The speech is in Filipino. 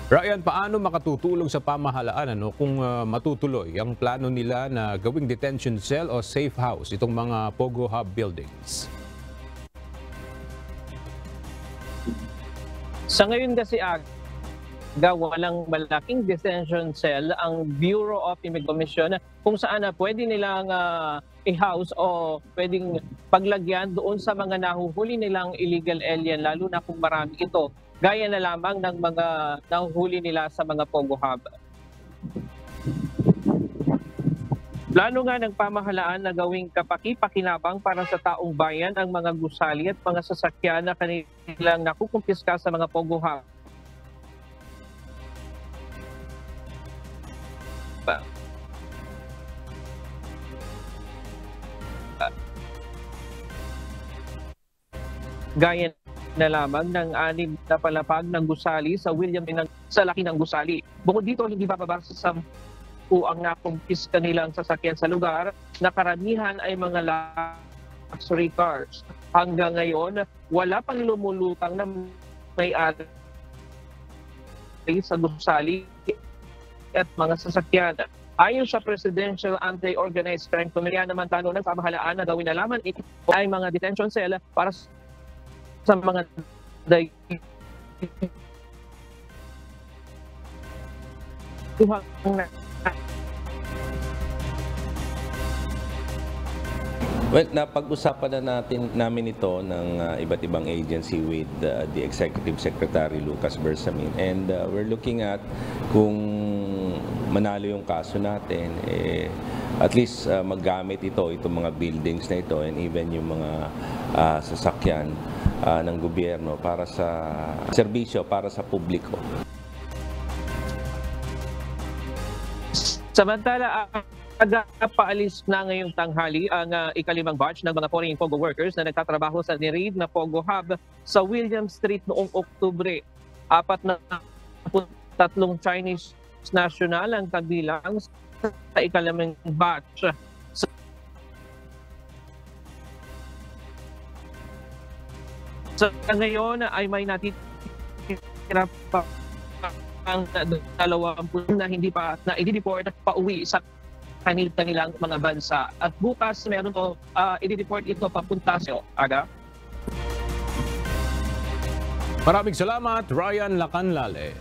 Ryan, paano makatutulong sa pamahalaan kung matutuloy ang plano nila na gawing detention cell o safe house itong mga Pogo Hub buildings? Sa ngayon kasi walang malaking detention cell ang Bureau of Immigration kung saan pwede nilang i-house o pwedeng paglagyan doon sa mga nahuhuli nilang illegal alien, lalo na kung marami ito. Gaya na lamang ng mga nahuhuli nila sa mga Pogo Hub. Plano nga ng pamahalaan na gawing kapaki-pakinabang para sa taong bayan ang mga gusali at mga sasakyan na kanilang nakukumpiska sa mga Pogo Hub. Gaya na lamang ng 6 na palapag ng gusali sa sa laki ng gusali. Bukod dito, hindi bababa sa 10 ang nakumpiska nilang sasakyan sa lugar na karamihan ay mga luxury cars. Hanggang ngayon, wala pang lumulutang na may-ari sa gusali at mga sasakyan. Ayon sa Presidential Anti-Organized Crime Committee naman tanong ng pamahalaan na gawin na lamang ito ay mga detention cell para sa mga Well, napag-usapan na namin ito ng iba't ibang agency with the Executive Secretary Lucas Bersamin, and we're looking at kung manalo yung kaso natin, at least maggamit itong mga buildings na ito and even yung mga sasakyan ng gobyerno para sa serbisyo para sa publiko. Samantala, paalis na ngayong tanghali ang ikalimang batch ng mga foreign Pogo workers na nagtatrabaho sa ni-raid na Pogo Hub sa William Street noong Oktubre. 43 Chinese national ang kabilang sa ikalimang batch. Sa ngayon ay may natitira pa ang 20 na hindi pa na i-deport pauwi sa kanilang mga bansa. At bukas meron to i-deport ito papunta sa Aga. Maraming salamat, Ryan Lacanlale.